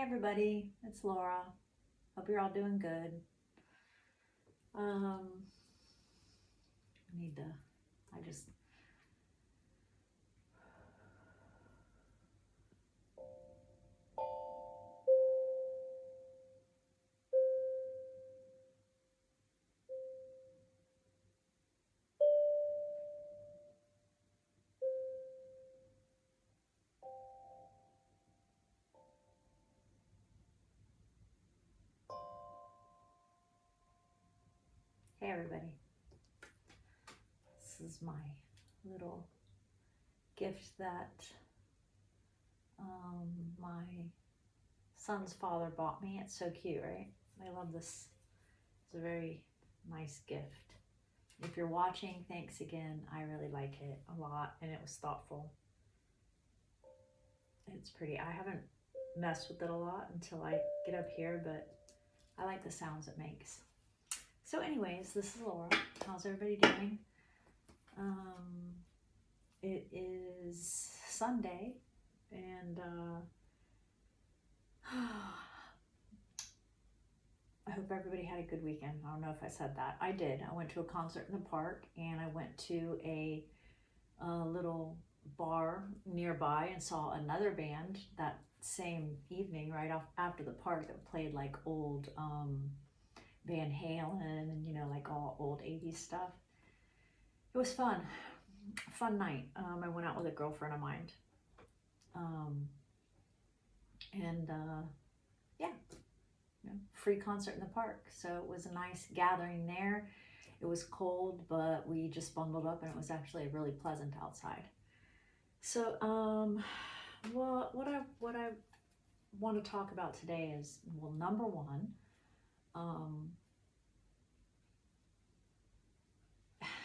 everybody, it's Laura. Hope you're all doing good. I need to, I just, hey everybody. This is my little gift that my son's father bought me. It's so cute, right? I love this. It's a very nice gift. If you're watching, thanks again. I really like it a lot and it was thoughtful. It's pretty. I haven't messed with it a lot until I get up here, but I like the sounds it makes. So anyways, this is Laura. How's everybody doing? It is Sunday and I hope everybody had a good weekend. I don't know if I said that. I did. I went to a concert in the park and I went to a little bar nearby and saw another band that same evening right off after the park that played like old Van Halen and like all old 80s stuff. It was fun night. I went out with a girlfriend of mine and yeah, free concert in the park, so it was a nice gathering there. It was cold, but we just bundled up and it was actually really pleasant outside. So what I want to talk about today is, well, number one,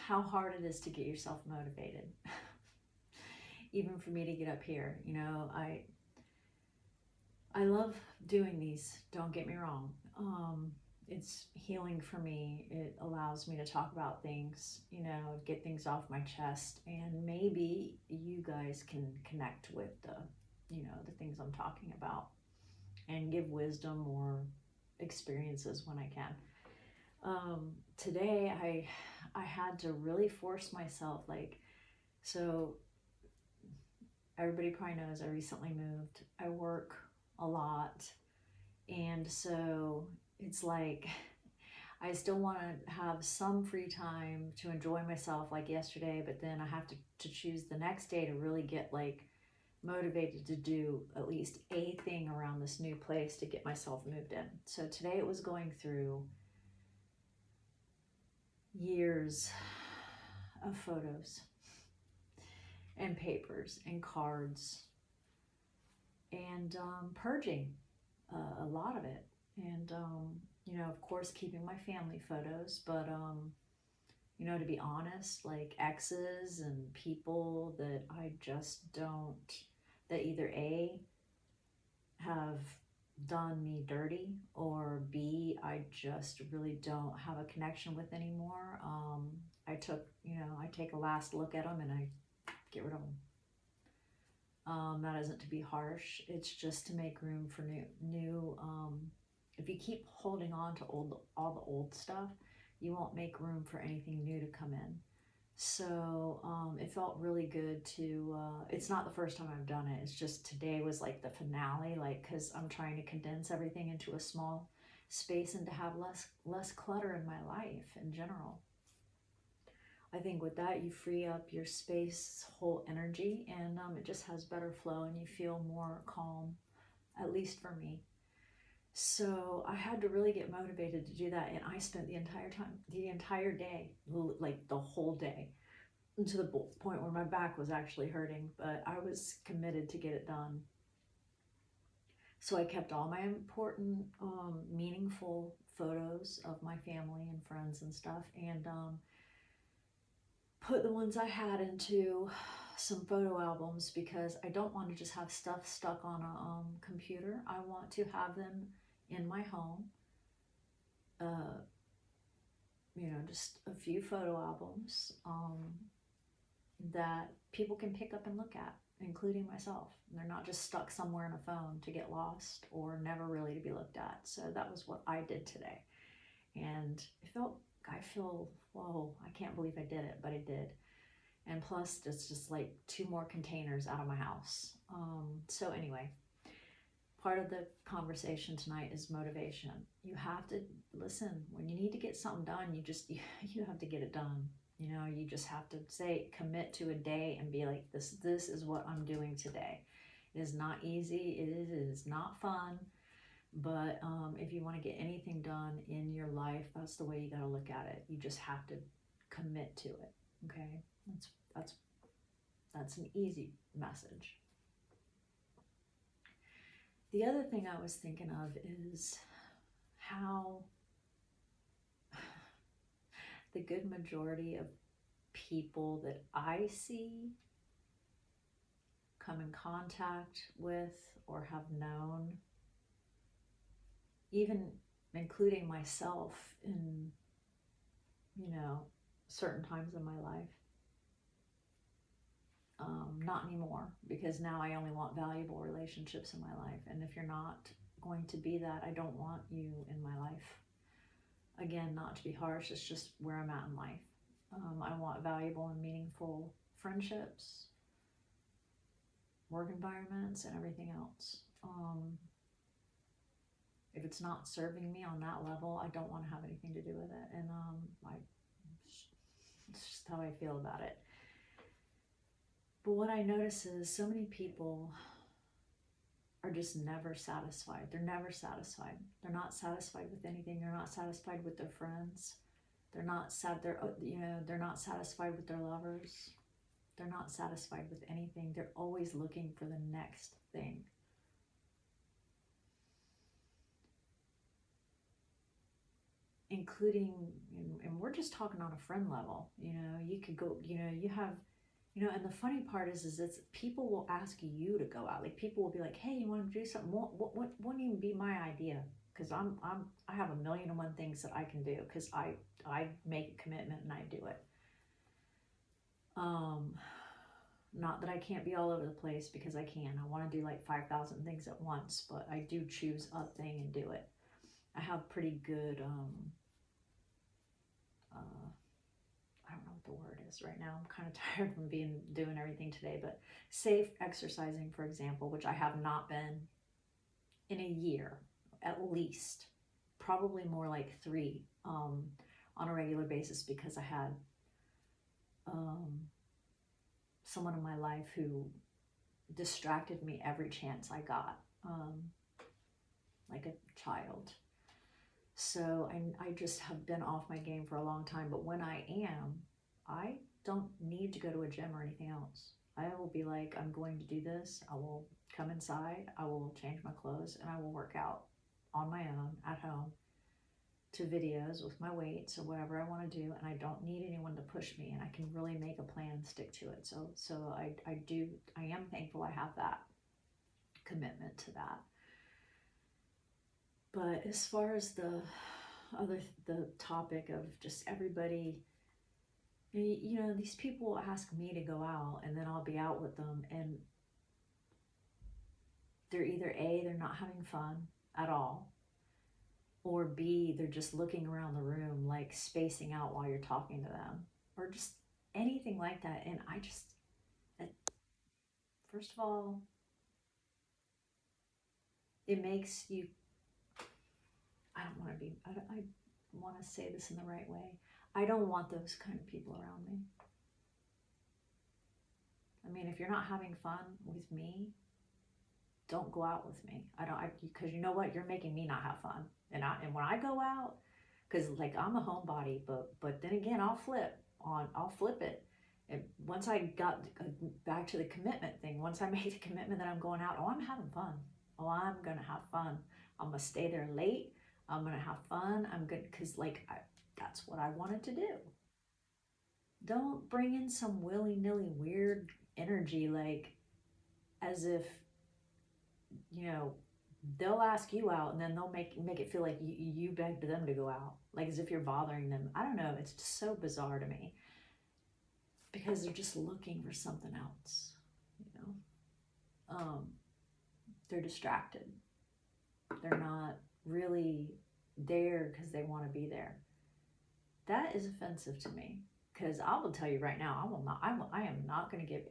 how hard it is to get yourself motivated. Even for me to get up here, I love doing these, don't get me wrong. It's healing for me. It allows me to talk about things, get things off my chest, and maybe you guys can connect with the things I'm talking about and give wisdom or experiences when I can. Today I had to really force myself, so everybody probably knows I recently moved. I work a lot, and so it's like I still want to have some free time to enjoy myself like yesterday, but then I have to choose the next day to really get motivated to do at least a thing around this new place to get myself moved in. So today it was going through years of photos and papers and cards and purging a lot of it, and of course keeping my family photos, but to be honest, like exes and people that I just don't, that either A, have done me dirty, or B, I just really don't have a connection with anymore. I take a last look at them and I get rid of them. That isn't to be harsh. It's just to make room for new. If you keep holding on to all the old stuff, you won't make room for anything new to come in. So it felt really good to, it's not the first time I've done it. It's just today was like the finale, because I'm trying to condense everything into a small space and to have less clutter in my life in general. I think with that, you free up your space, whole energy, and it just has better flow and you feel more calm, at least for me. So I had to really get motivated to do that, and I spent the entire day, like the whole day, to the point where my back was actually hurting, but I was committed to get it done. So I kept all my important, meaningful photos of my family and friends and stuff, and put the ones I had into some photo albums, because I don't want to just have stuff stuck on a computer. I want to have them in my home. Just a few photo albums, that people can pick up and look at, including myself. And they're not just stuck somewhere in a phone to get lost or never really to be looked at. So that was what I did today. And I feel, whoa, I can't believe I did it, but I did. And plus, it's just like 2 more containers out of my house. So anyway, part of the conversation tonight is motivation. You have to listen. When you need to get something done, you have to get it done. You know, you just have to commit to a day and be like, this is what I'm doing today. It is not easy. It is not fun. But if you want to get anything done in your life, that's the way you got to look at it. You just have to commit to it. Okay, that's an easy message. The other thing I was thinking of is how the good majority of people that I see come in contact with or have known, even including myself in, certain times in my life. Not anymore, because now I only want valuable relationships in my life. And if you're not going to be that, I don't want you in my life. Again, not to be harsh, it's just where I'm at in life. I want valuable and meaningful friendships, work environments, and everything else. If it's not serving me on that level, I don't want to have anything to do with it. And it's just how I feel about it. But what I notice is so many people are just never satisfied. They're never satisfied. They're not satisfied with anything. They're not satisfied with their friends. They're not they're not satisfied with their lovers. They're not satisfied with anything. They're always looking for the next thing. Including, and we're just talking on a friend level. You could go, you have, and the funny part is it's people will ask you to go out. Like, people will be like, hey, you want to do something? What wouldn't even be my idea, because I have 1,000,001 things that I can do, because I make a commitment and I do it. Not that I can't be all over the place, because I can. I want to do like 5,000 things at once, but I do choose a thing and do it. I have pretty good I don't know what the word is right now. I'm kind of tired from doing everything today, but safe exercising, for example, which I have not been in a year, at least, probably more like 3, on a regular basis, because I had someone in my life who distracted me every chance I got, like a child. So I just have been off my game for a long time. But when I am, I don't need to go to a gym or anything else. I will be like, I'm going to do this. I will come inside. I will change my clothes, and I will work out on my own at home to videos with my weights or whatever I want to do. And I don't need anyone to push me, and I can really make a plan and stick to it. So I am thankful I have that commitment to that. But as far as the topic of just everybody, these people ask me to go out, and then I'll be out with them, and they're either A, they're not having fun at all, or B, they're just looking around the room, like spacing out while you're talking to them, or just anything like that. And first of all, it makes you, I want to say this in the right way. I don't want those kind of people around me. I mean, if you're not having fun with me, don't go out with me. Because you know what? You're making me not have fun. And when I go out, because like I'm a homebody, but then again, I'll flip it. And once I got back to the commitment thing, once I made the commitment that I'm going out, I'm having fun. I'm going to have fun. I'm going to stay there late. I'm going to have fun. I'm good, because that's what I wanted to do. Don't bring in some willy-nilly weird energy, like as if, they'll ask you out, and then they'll make it feel like you begged them to go out, like as if you're bothering them. I don't know. It's just so bizarre to me, because because they're just looking for something else, you know. They're distracted. They're not really there because they want to be there. That is offensive to me, because I will tell you right now, I am not going to give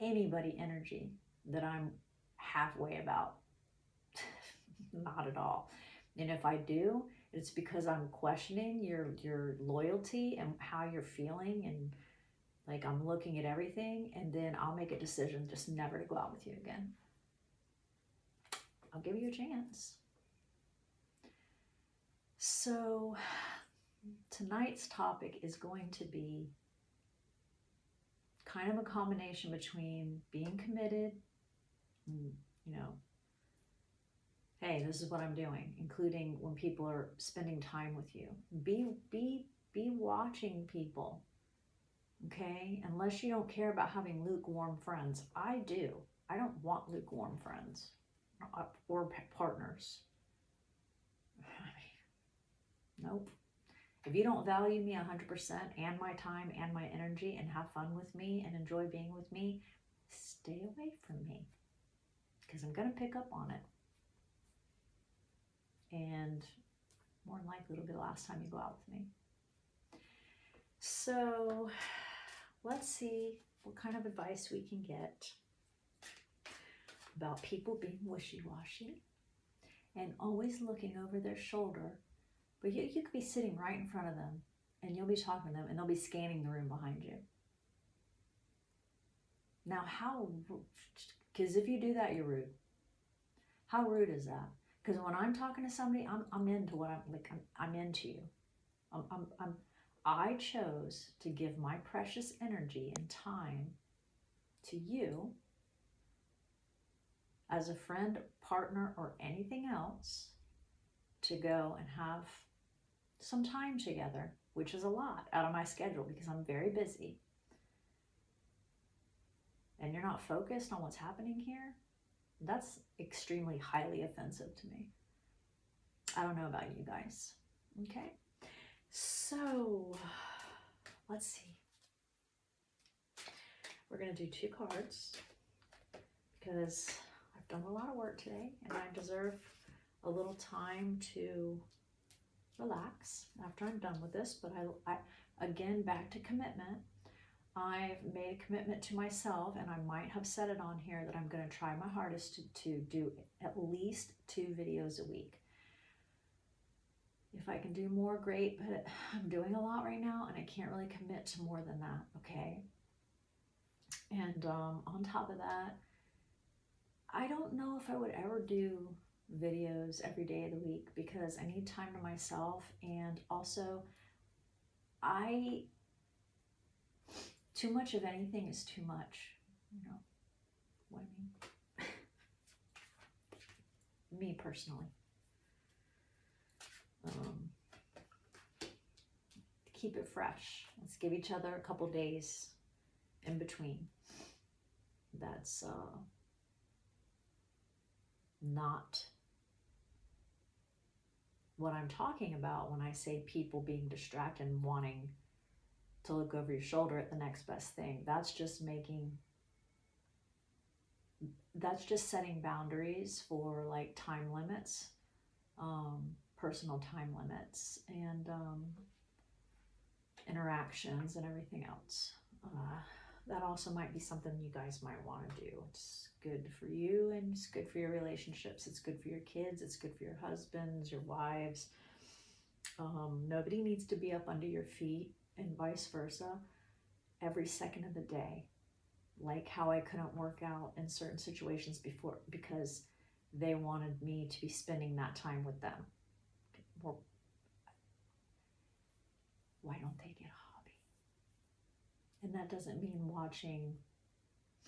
anybody energy that I'm halfway about. Not at all. And if I do, it's because I'm questioning your loyalty and how you're feeling, and like I'm looking at everything, and then I'll make a decision just never to go out with you again. I'll give you a chance. So tonight's topic is going to be kind of a combination between being committed, and, you know, hey, this is what I'm doing, including when people are spending time with you. Be watching people, okay? Unless you don't care about having lukewarm friends. I do. I don't want lukewarm friends or partners. Nope. If you don't value me 100% and my time and my energy and have fun with me and enjoy being with me, stay away from me, because I'm going to pick up on it. And more than likely it'll be the last time you go out with me. So let's see what kind of advice we can get about people being wishy-washy and always looking over their shoulder. But you could be sitting right in front of them and you'll be talking to them and they'll be scanning the room behind you. Now, because if you do that, you're rude. How rude is that? Because when I'm talking to somebody, I'm into what I'm into you. I chose to give my precious energy and time to you as a friend, partner, or anything else, to go and have some time together, which is a lot out of my schedule because I'm very busy. And you're not focused on what's happening here. That's extremely highly offensive to me. I don't know about you guys. Okay. So let's see. We're going to do 2 cards because I've done a lot of work today and I deserve a little time to relax after I'm done with this. But I again, back to commitment. I've made a commitment to myself, and I might have said it on here, that I'm going to try my hardest to do at least 2 videos a week. If I can do more, great, but I'm doing a lot right now and I can't really commit to more than that, okay? And on top of that, I don't know if I would ever do videos every day of the week because I need time to myself, and also too much of anything is too much, you know what I mean? Me personally. Keep it fresh. Let's give each other a couple days in between. That's not what I'm talking about when I say people being distracted and wanting to look over your shoulder at the next best thing. That's just setting boundaries for like time limits, personal time limits, and interactions and everything else. That also might be something you guys might want to do. It's good for you and it's good for your relationships. It's good for your kids. It's good for your husbands, your wives. Nobody needs to be up under your feet, and vice versa, every second of the day. Like how I couldn't work out in certain situations before because they wanted me to be spending that time with them. Well, why don't they get a hobby? And that doesn't mean watching,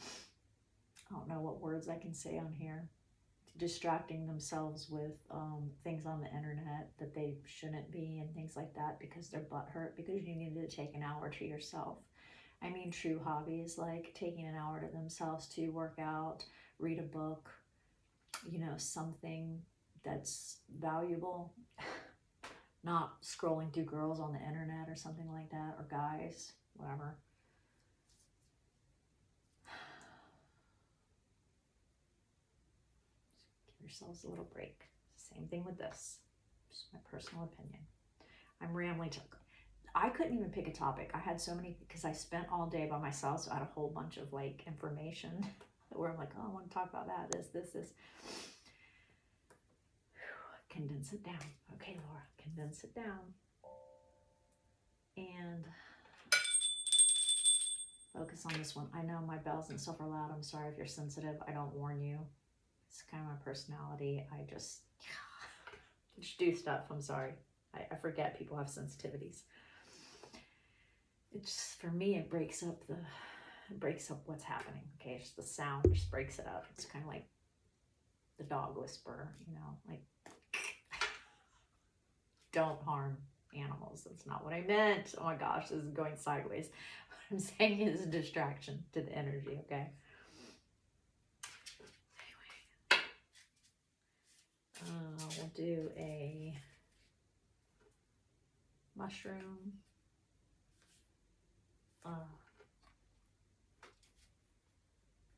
I don't know what words I can say on here, distracting themselves with things on the internet that they shouldn't be and things like that because they're butthurt because you needed to take an hour to yourself. I mean, true hobbies like taking an hour to themselves to work out, read a book, you know, something that's valuable. Not scrolling through girls on the internet or something like that, or guys, whatever. yourselves a little break. Same thing with this. Just my personal opinion. I'm rambling. I couldn't even pick a topic. I had so many, because I spent all day by myself, so I had a whole bunch of like information where I'm like, oh, I want to talk about that, this. Condense it down. Okay, Laura, condense it down. And focus on this one. I know my bells and stuff are loud. I'm sorry if you're sensitive. I don't warn you. It's kind of my personality. I just do stuff. I'm sorry. I forget people have sensitivities. It's, for me, it breaks up what's happening. Okay, it's just the sound just breaks it up. It's kind of like the dog whisperer, you know, like, don't harm animals. That's not what I meant. Oh my gosh, this is going sideways. What I'm saying is a distraction to the energy, okay? Anyway, we'll do a mushroom.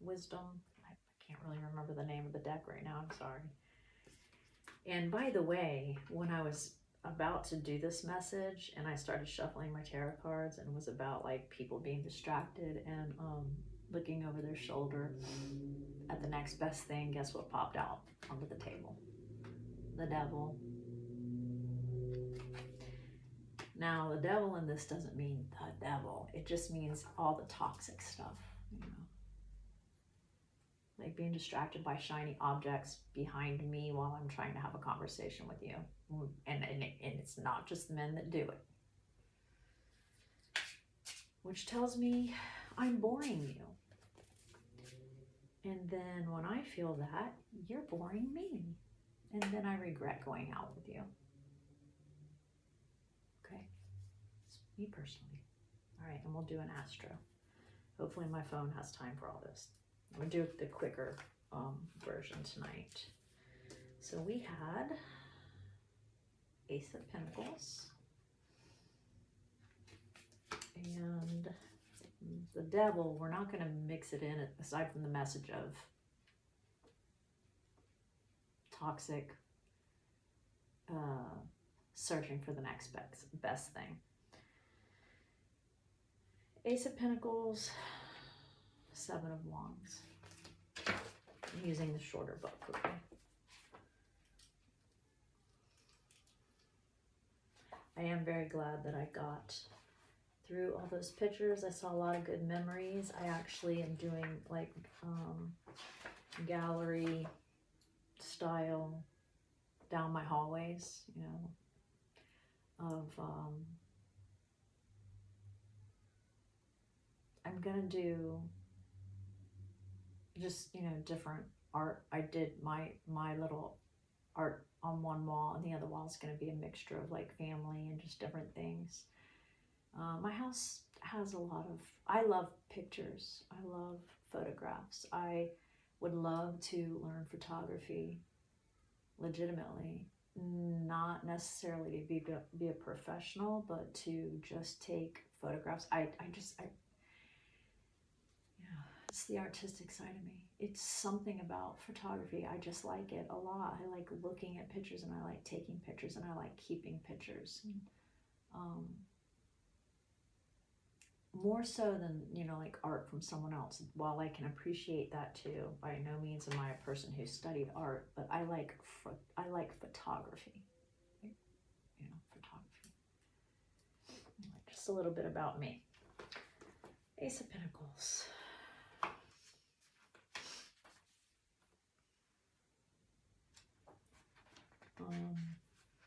Wisdom. I can't really remember the name of the deck right now. I'm sorry. And by the way, when I was about to do this message and I started shuffling my tarot cards and was about like people being distracted and looking over their shoulder at the next best thing, guess what popped out onto the table? The devil. Now, the devil in this doesn't mean the devil. It just means all the toxic stuff, you know. Like being distracted by shiny objects behind me while I'm trying to have a conversation with you. And it's not just men that do it. Which tells me I'm boring you. And then when I feel that, you're boring me. And then I regret going out with you. Okay? It's me personally. All right, and we'll do an astro. Hopefully my phone has time for all this. I'm going to do the quicker version tonight. So we had Ace of Pentacles. And the devil, we're not going to mix it in aside from the message of toxic, searching for the next best thing. Ace of Pentacles, Seven of Wands. I'm using the shorter book, okay? I am very glad that I got through all those pictures. I saw a lot of good memories. I actually am doing like gallery style down my hallways, you know, of I'm gonna do just, you know, different art. I did my little art on one wall, and the other wall is going to be a mixture of like family and just different things. My house has a lot of, I love pictures. I love photographs. I would love to learn photography legitimately, not necessarily to be a professional, but to just take photographs. It's the artistic side of me. It's something about photography. I just like it a lot. I like looking at pictures, and I like taking pictures, and I like keeping pictures. More so than, you know, like art from someone else. While I can appreciate that too, by no means am I a person who studied art, but I like photography. You know, photography. Just a little bit about me. Ace of Pentacles.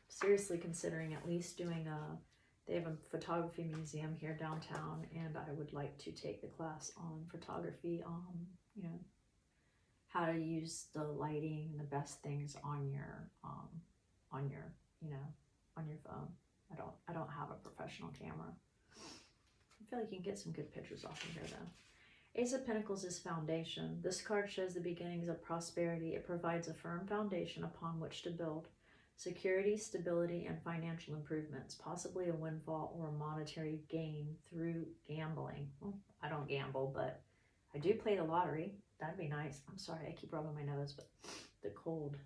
Seriously considering at least doing they have a photography museum here downtown, and I would like to take the class on photography, you know, how to use the lighting and the best things on your you know, on your phone. I don't have a professional camera. I feel like you can get some good pictures off of here though. Ace of Pentacles is foundation. This card shows the beginnings of prosperity. It provides a firm foundation upon which to build. Security, stability, and financial improvements, possibly a windfall or a monetary gain through gambling. Well, I don't gamble, but I do play the lottery. That'd be nice. I'm sorry, I keep rubbing my nose, but the cold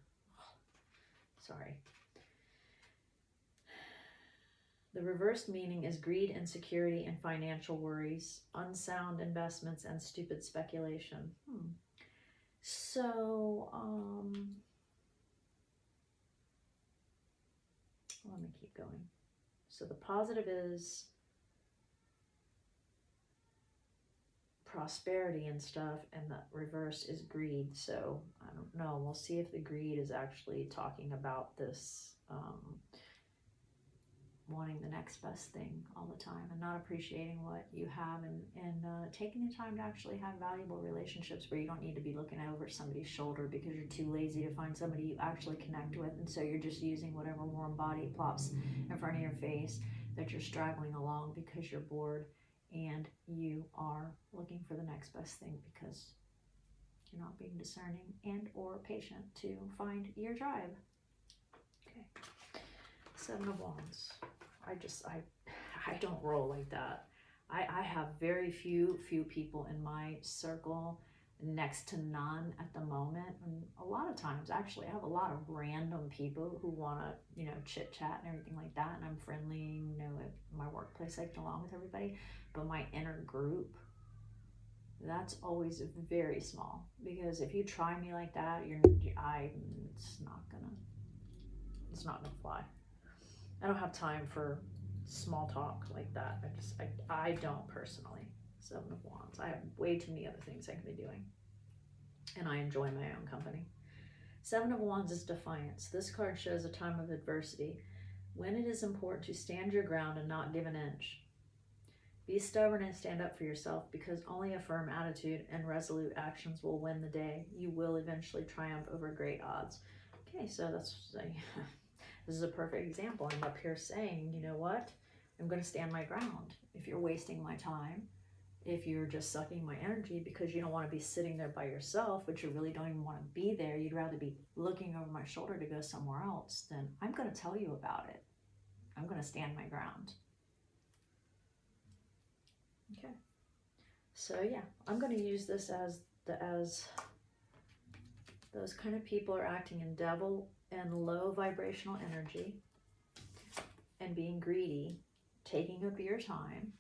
sorry. The reversed meaning is greed, insecurity, and financial worries, unsound investments, and stupid speculation. So, let me keep going. So the positive is prosperity and stuff, and the reverse is greed. So I don't know. We'll see if the greed is actually talking about this wanting the next best thing all the time and not appreciating what you have, and taking the time to actually have valuable relationships where you don't need to be looking over somebody's shoulder because you're too lazy to find somebody you actually connect with, and so you're just using whatever warm body plops in front of your face that you're straggling along because you're bored and you are looking for the next best thing because you're not being discerning and or patient to find your tribe. Okay. 7 of Wands. I don't roll like that. I have very few people in my circle, next to none at the moment. And a lot of times, actually, I have a lot of random people who want to, chit chat and everything like that. And I'm friendly, at my workplace, I get along with everybody. But my inner group, that's always very small. Because if you try me like that, it's not gonna fly. I don't have time for small talk like that. I don't personally. 7 of Wands. I have way too many other things I can be doing. And I enjoy my own company. 7 of Wands is defiance. This card shows a time of adversity, when it is important to stand your ground and not give an inch. Be stubborn and stand up for yourself, because only a firm attitude and resolute actions will win the day. You will eventually triumph over great odds. Okay, so this is a perfect example. I'm up here saying, you know what? I'm going to stand my ground. If you're wasting my time, if you're just sucking my energy because you don't want to be sitting there by yourself, but you really don't even want to be there, you'd rather be looking over my shoulder to go somewhere else, then I'm going to tell you about it. I'm going to stand my ground. Okay. So yeah, I'm going to use this as those kind of people are acting in devil and low vibrational energy and being greedy, taking up your time,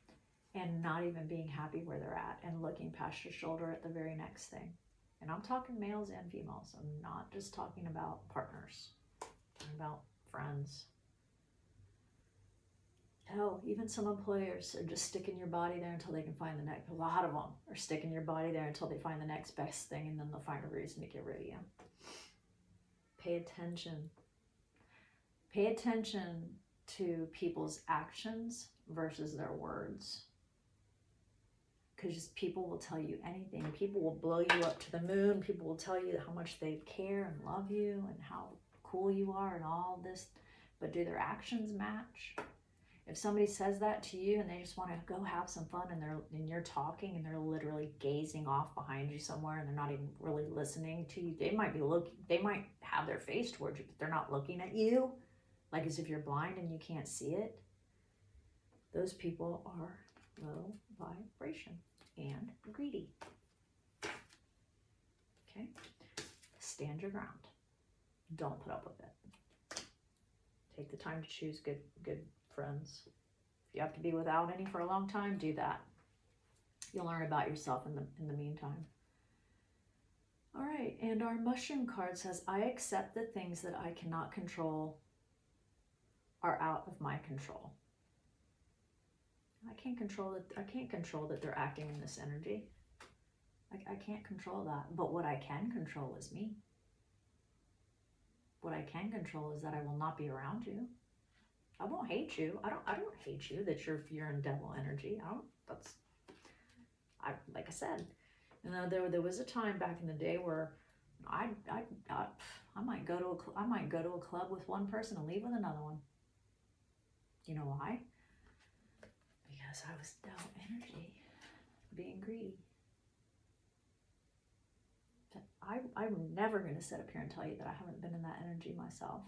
and not even being happy where they're at and looking past your shoulder at the very next thing. And I'm talking males and females. I'm not just talking about partners. I'm talking about friends. Hell, even some employers are just sticking your body there until they can find the next. A lot of them are sticking your body there until they find the next best thing, and then they'll find a reason to get rid of you. Pay attention. Pay attention to people's actions versus their words. Because people will tell you anything. People will blow you up to the moon. People will tell you how much they care and love you and how cool you are and all this. But do their actions match? If somebody says that to you and they just want to go have some fun and you're talking and they're literally gazing off behind you somewhere and they're not even really listening to you, they might have their face towards you, but they're not looking at you, like as if you're blind and you can't see it. Those people are low vibration and greedy. Okay? Stand your ground. Don't put up with it. Take the time to choose good friends. If you have to be without any for a long time, do that. You'll learn about yourself in the meantime. All right, and our mushroom card says, I accept the things that I cannot control are out of my control. I can't control that they're acting in this energy. I can't control that. But what I can control is me. What I can control is that I will not be around you. I won't hate you. I don't hate you that you're in devil energy. Like I said, there was a time back in the day where I might go to a club with one person and leave with another one. You know why? Because I was devil energy, being greedy. I'm never going to sit up here and tell you that I haven't been in that energy myself.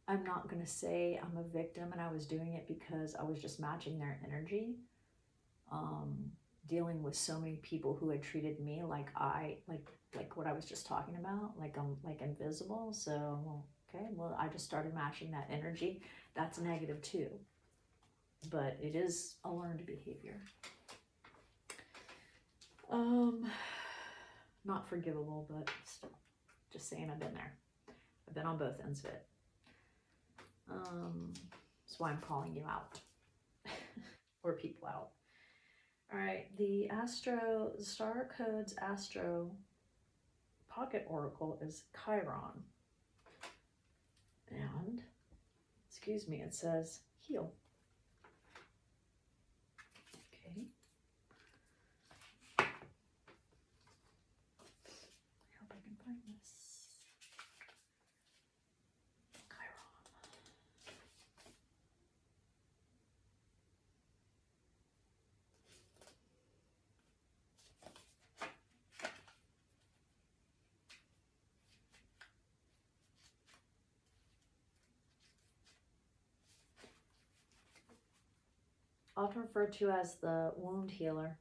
I'm not going to say I'm a victim and I was doing it because I was just matching their energy. dealing with so many people who had treated me like what I was just talking about, like I'm like invisible. So, okay, well, I just started matching that energy. That's negative too, but it is a learned behavior. Not forgivable, but still, just saying I've been there. I've been on both ends of it. That's why I'm calling you out, or people out. All right, the Star Codes Astro Pocket Oracle is Chiron. And, excuse me, it says heal. Okay. I hope I can find this. Chiron. Often referred to as the wound healer.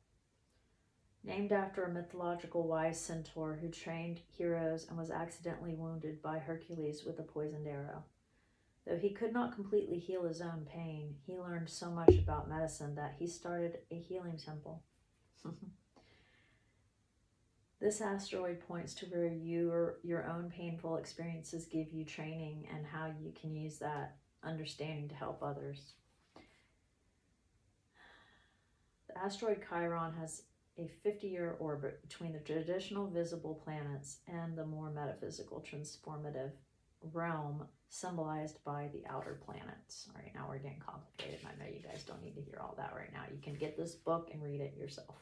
Named after a mythological wise centaur who trained heroes and was accidentally wounded by Hercules with a poisoned arrow. Though he could not completely heal his own pain, he learned so much about medicine that he started a healing temple. This asteroid points to where your own painful experiences give you training and how you can use that understanding to help others. The asteroid Chiron has a 50-year orbit between the traditional visible planets and the more metaphysical transformative realm symbolized by the outer planets. All right, now we're getting complicated. I know you guys don't need to hear all that right now. You can get this book and read it yourself.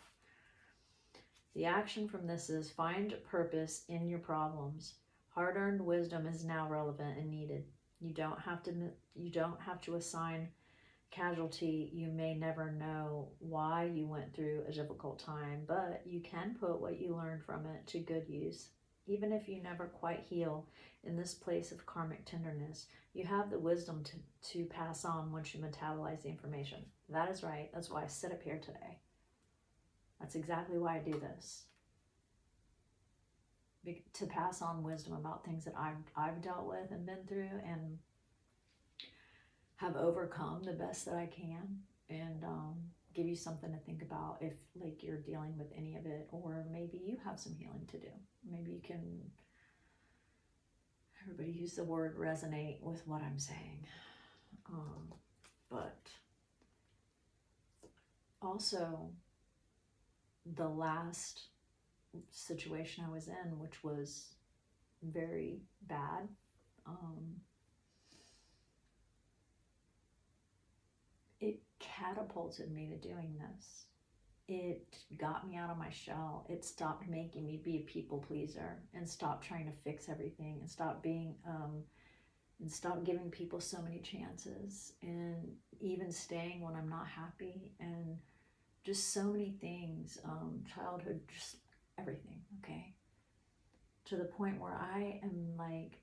The action from this is find purpose in your problems. Hard-earned wisdom is now relevant and needed. You don't have to assign casualty. You may never know why you went through a difficult time, but you can put what you learned from it to good use. Even if you never quite heal in this place of karmic tenderness, you have the wisdom to pass on once you metabolize the information. That is right. That's why I sit up here today. That's exactly why I do this. To pass on wisdom about things that I've dealt with and been through and have overcome the best that I can, and give you something to think about if like you're dealing with any of it, or maybe you have some healing to do. Maybe you can, everybody use the word resonate with what I'm saying. But also the last situation I was in, which was very bad, it catapulted me to doing this. It got me out of my shell. It stopped making me be a people pleaser and stopped trying to fix everything and stopped being and stop giving people so many chances and even staying when I'm not happy, and just so many things, childhood, just everything, okay? To the point where I am like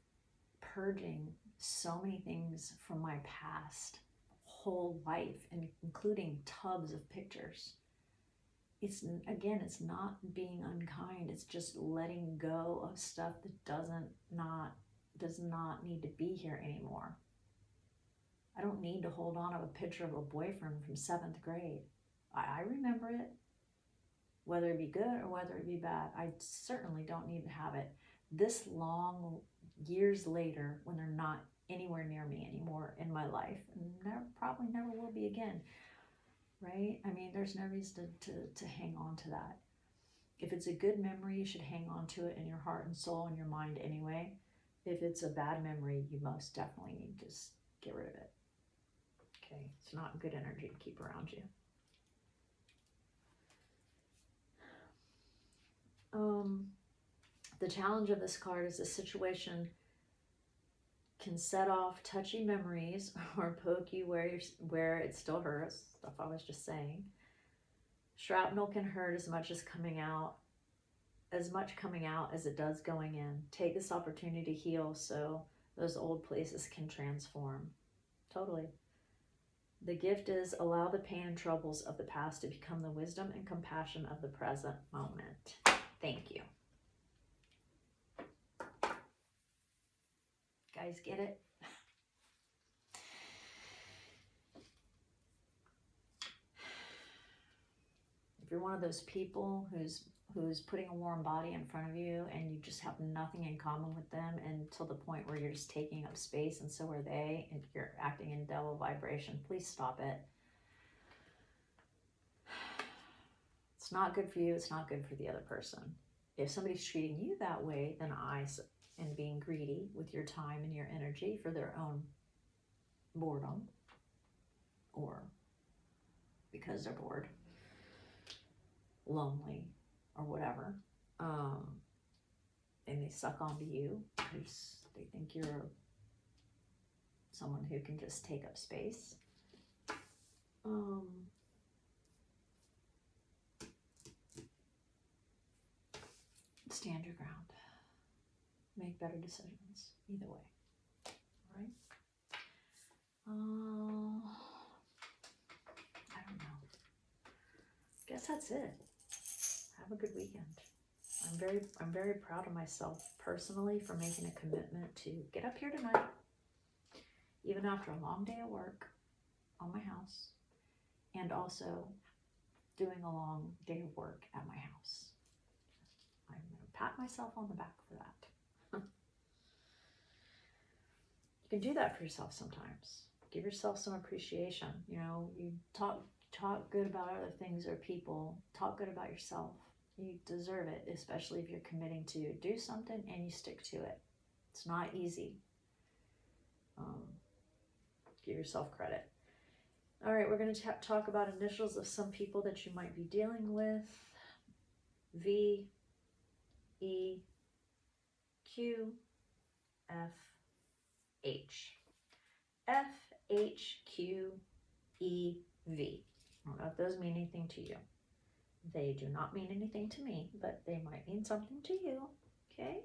purging so many things from my past whole life, and including tubs of pictures. It's, again, it's not being unkind. It's just letting go of stuff that does not need to be here anymore. I don't need to hold on to a picture of a boyfriend from 7th grade. I remember it, whether it be good or whether it be bad. I certainly don't need to have it this long, years later, when they're not anywhere near me anymore in my life, and probably never will be again, right? I mean, there's no reason to hang on to that. If it's a good memory, you should hang on to it in your heart and soul and your mind anyway. If it's a bad memory, you most definitely need to just get rid of it. Okay, it's not good energy to keep around you. The challenge of this card is the situation can set off touchy memories or poke you where it still hurts. Stuff I was just saying. Shrapnel can hurt as much coming out as it does going in. Take this opportunity to heal so those old places can transform. Totally. The gift is allow the pain and troubles of the past to become the wisdom and compassion of the present moment. Thank you. Guys, get it? If you're one of those people who's putting a warm body in front of you and you just have nothing in common with them until the point where you're just taking up space and so are they, and you're acting in devil vibration, please stop it. It's not good for you. It's not good for the other person. If somebody's treating you that way, then and being greedy with your time and your energy for their own boredom or because they're bored, lonely, or whatever, and they suck onto you because they think you're someone who can just take up space. Stand your ground. Make better decisions either way. All right? I don't know. Guess that's it. Have a good weekend. I'm very proud of myself personally for making a commitment to get up here tonight, even after a long day of work on my house, and also doing a long day of work at my house. I'm going to pat myself on the back for that. You can do that for yourself sometimes. Give yourself some appreciation. You know, you talk good about other things or people. Talk good about yourself. You deserve it, especially if you're committing to do something and you stick to it. It's not easy. Give yourself credit. All right, we're going to talk about initials of some people that you might be dealing with. V, E, Q, F, H. F, H, Q, E, V. I don't know if those mean anything to you. They do not mean anything to me, but they might mean something to you, okay?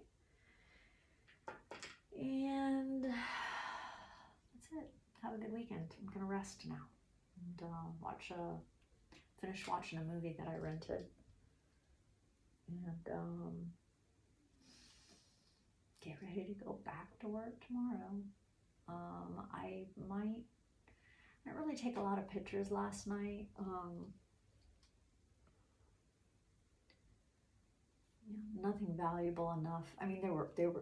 And that's it. Have a good weekend. I'm going to rest now and finish watching a movie that I rented. And get ready to go back to work tomorrow. I didn't really take a lot of pictures last night. Nothing valuable enough. I mean,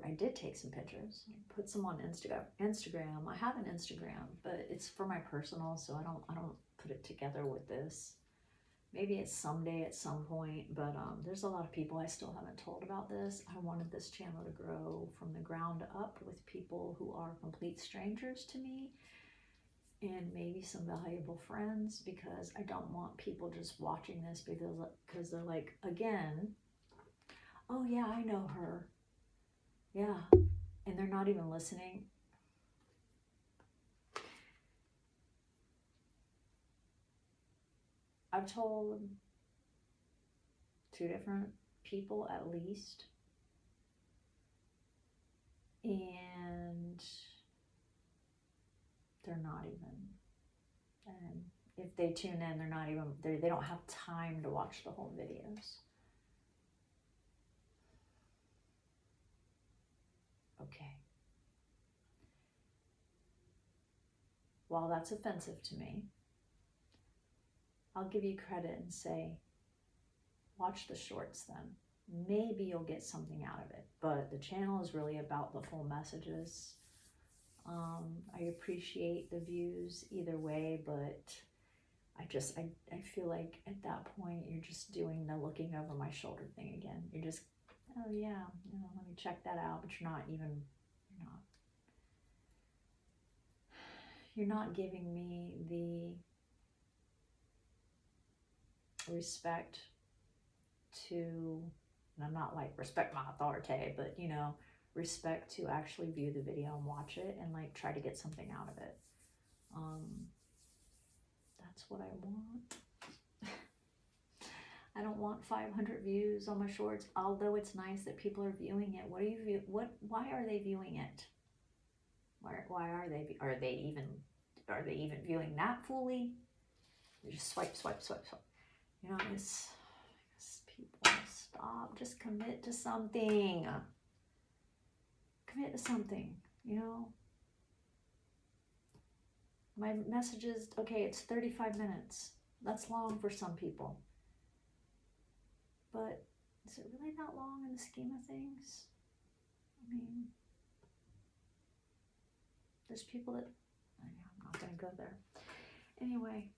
I did take some pictures. I put some on Instagram. I have an Instagram, but it's for my personal, so I don't put it together with this. Maybe it's someday at some point, but there's a lot of people I still haven't told about this. I wanted this channel to grow from the ground up with people who are complete strangers to me and maybe some valuable friends, because I don't want people just watching this because they're like, again, oh yeah, I know her. Yeah. And they're not even listening. I've told 2 different people at least. And they're not even. And if they tune in, they don't have time to watch the whole videos. Okay. While that's offensive to me, I'll give you credit and say, watch the shorts then. Maybe you'll get something out of it. But the channel is really about the full messages. I appreciate the views either way, but I feel like at that point you're just doing the looking over my shoulder thing again. You're just, oh yeah, let me check that out, but you're not giving me the respect to, and I'm not like respect my authority, but respect to actually view the video and watch it and like try to get something out of it. That's what I want. I don't want 500 views on my shorts, although it's nice that people are viewing it. Why are they viewing it? Why are they even are they even viewing that fully? They just swipe, swipe, swipe, swipe. You know, it's people, stop. Just commit to something. Commit to something, you know. My message is, okay, it's 35 minutes. That's long for some people. But is it really that long in the scheme of things? I mean, there's people that, I'm not going to go there. Anyway,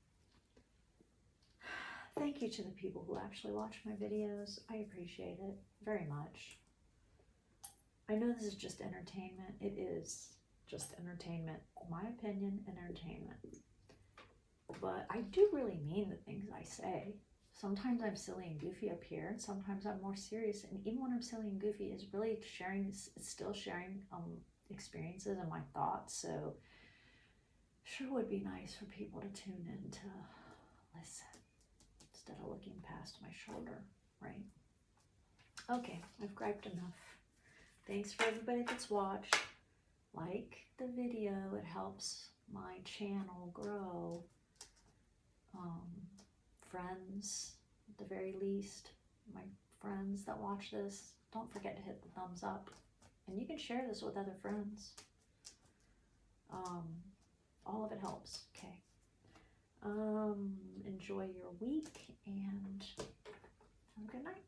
thank you to the people who actually watch my videos. I appreciate it very much. I know this is just entertainment. It is just entertainment. My opinion, entertainment. But I do really mean the things I say. Sometimes I'm silly and goofy up here, and sometimes I'm more serious. And even when I'm silly and goofy, it's really sharing, it's still sharing experiences and my thoughts. So sure would be nice for people to tune in to listen instead of looking past my shoulder, right? Okay, I've griped enough. Thanks for everybody that's watched. Like the video, it helps my channel grow. Friends, at the very least, my friends that watch this, don't forget to hit the thumbs up. And you can share this with other friends. All of it helps, okay? Enjoy your week and have a good night.